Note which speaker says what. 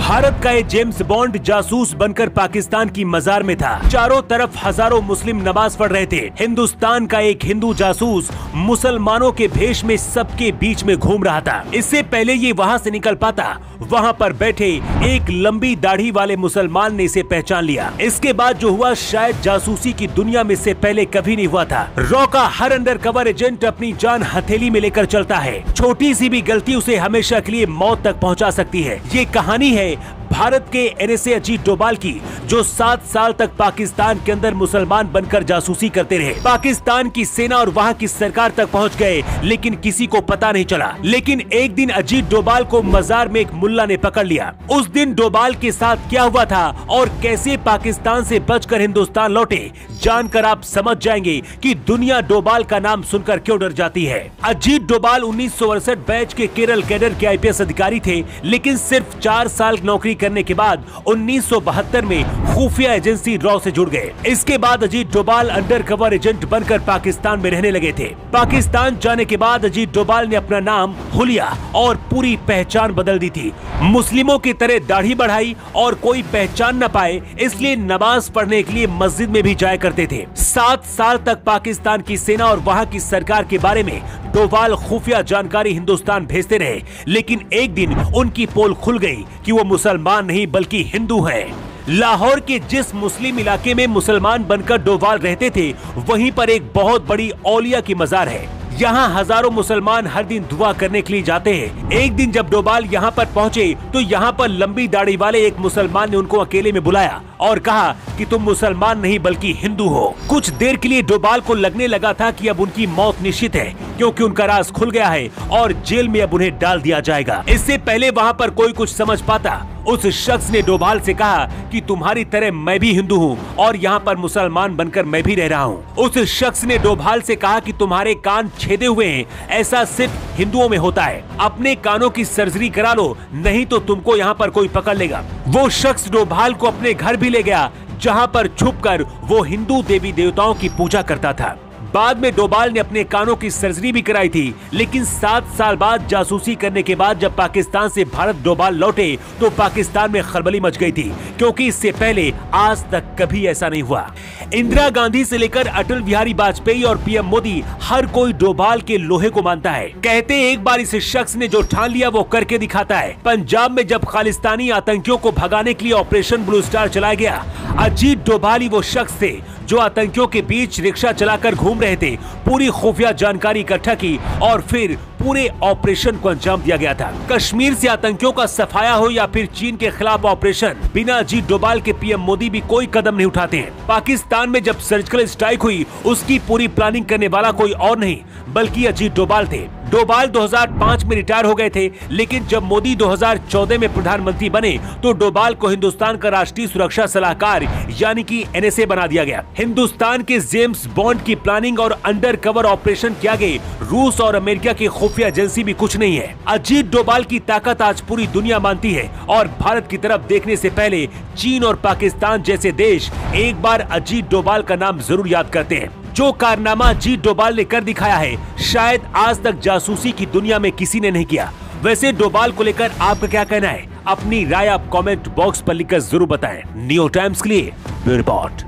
Speaker 1: भारत का ये James bond जासूस बनकर पाकिस्तान की मजार में था। चारों तरफ हजारों मुस्लिम नमाज पढ़ रहे थे। हिंदुस्तान का एक हिंदू जासूस मुसलमानों के भेष में सबके बीच में घूम रहा था। इससे पहले ये वहाँ से निकल पाता, वहाँ पर बैठे एक लंबी दाढ़ी वाले मुसलमान ने इसे पहचान लिया। इसके बाद जो हुआ शायद जासूसी की दुनिया में इससे पहले कभी नहीं हुआ था। रॉ का हर अंडरकवर एजेंट अपनी जान हथेली में लेकर चलता है। छोटी सी भी गलती उसे हमेशा के लिए मौत तक पहुंचा सकती है। ये कहानी है भारत के एनएसए अजीत डोभाल की, जो 7 साल तक पाकिस्तान के अंदर मुसलमान बनकर जासूसी करते रहे। पाकिस्तान की सेना और वहां की सरकार तक पहुंच गए, लेकिन किसी को पता नहीं चला। लेकिन एक दिन अजीत डोभाल को मजार में एक मुल्ला ने पकड़ लिया। उस दिन डोभाल के साथ क्या हुआ था और कैसे पाकिस्तान से बचकर हिंदुस्तान लौटे, जानकर आप समझ जाएंगे कि दुनिया डोभाल का नाम सुनकर क्यों डर जाती है। अजीत डोभाल 1968 बैच के केरल कैडर के आईपीएस अधिकारी थे, लेकिन सिर्फ 4 साल नौकरी करने के बाद 1972 में खुफिया एजेंसी रॉ से जुड़ गए। इसके बाद अजीत डोभाल अंडरकवर एजेंट बनकर पाकिस्तान में रहने लगे थे। पाकिस्तान जाने के बाद अजीत डोभाल ने अपना नाम हुलिया और पूरी पहचान बदल दी थी। मुस्लिमों की तरह दाढ़ी बढ़ाई और कोई पहचान न पाए, इसलिए नमाज पढ़ने के लिए मस्जिद में भी जाया करते थे। 7 साल तक पाकिस्तान की सेना और वहां की सरकार के बारे में डोभाल खुफिया जानकारी हिंदुस्तान भेजते रहे, लेकिन एक दिन उनकी पोल खुल गई कि वो मुसलमान नहीं बल्कि हिंदू हैं। लाहौर के जिस मुस्लिम इलाके में मुसलमान बनकर डोभाल रहते थे, वहीं पर एक बहुत बड़ी औलिया की मजार है। यहाँ हजारों मुसलमान हर दिन दुआ करने के लिए जाते हैं। एक दिन जब डोभाल यहाँ पर पहुँचे तो यहाँ पर लंबी दाढ़ी वाले एक मुसलमान ने उनको अकेले में बुलाया और कहा कि तुम मुसलमान नहीं बल्कि हिंदू हो। कुछ देर के लिए डोभाल को लगने लगा था कि अब उनकी मौत निश्चित है, क्योंकि उनका राज खुल गया है और जेल में अब उन्हें डाल दिया जाएगा। इससे पहले वहाँ पर कोई कुछ समझ पाता, उस शख्स ने डोभाल से कहा कि तुम्हारी तरह मैं भी हिंदू हूँ और यहाँ पर मुसलमान बनकर मैं भी रह रहा हूँ। उस शख्स ने डोभाल से कहा कि तुम्हारे कान छेदे हुए हैं, ऐसा सिर्फ हिंदुओं में होता है, अपने कानों की सर्जरी करा लो, नहीं तो तुमको यहाँ पर कोई पकड़ लेगा। वो शख्स डोभाल को अपने घर भी ले गया, जहाँ पर छुपकर वो हिंदू देवी देवताओं की पूजा करता था। बाद में डोभाल ने अपने कानों की सर्जरी भी कराई थी, लेकिन 7 साल बाद जासूसी करने के बाद जब पाकिस्तान से भारत डोभाल लौटे तो पाकिस्तान में खलबली मच गई थी, क्योंकि इससे पहले आज तक कभी ऐसा नहीं हुआ। इंदिरा गांधी से लेकर अटल बिहारी वाजपेयी और पीएम मोदी, हर कोई डोभाल के लोहे को मानता है। कहते एक बार इस शख्स ने जो ठान लिया वो करके दिखाता है। पंजाब में जब खालिस्तानी आतंकियों को भगाने के लिए ऑपरेशन ब्लू स्टार चलाया गया, अजीत डोभाल ही वो शख्स थे जो आतंकियों के बीच रिक्शा चलाकर घूम रहे थे। पूरी खुफिया जानकारी इकट्ठा की और फिर पूरे ऑपरेशन को अंजाम दिया गया था। कश्मीर से आतंकियों का सफाया हो या फिर चीन के खिलाफ ऑपरेशन, बिना अजीत डोभाल के पीएम मोदी भी कोई कदम नहीं उठाते हैं। पाकिस्तान में जब सर्जिकल स्ट्राइक हुई, उसकी पूरी प्लानिंग करने वाला कोई और नहीं बल्कि अजीत डोभाल थे। डोभाल 2005 में रिटायर हो गए थे, लेकिन जब मोदी 2014 में प्रधानमंत्री बने तो डोभाल को हिंदुस्तान का राष्ट्रीय सुरक्षा सलाहकार यानी कि एनएसए बना दिया गया। हिंदुस्तान के जेम्स बॉन्ड की प्लानिंग और अंडर कवर ऑपरेशन के आगे रूस और अमेरिका की खुफिया एजेंसी भी कुछ नहीं है। अजीत डोभाल की ताकत आज पूरी दुनिया मानती है और भारत की तरफ देखने से पहले चीन और पाकिस्तान जैसे देश एक बार अजीत डोभाल का नाम जरूर याद करते हैं। जो कारनामा अजीत डोभाल ने कर दिखाया है, शायद आज तक जासूसी की दुनिया में किसी ने नहीं किया। वैसे डोभाल को लेकर आपका क्या कहना है? अपनी राय आप कमेंट बॉक्स पर लिखकर जरूर बताएं। न्यू टाइम्स के लिए ब्यूरो रिपोर्ट।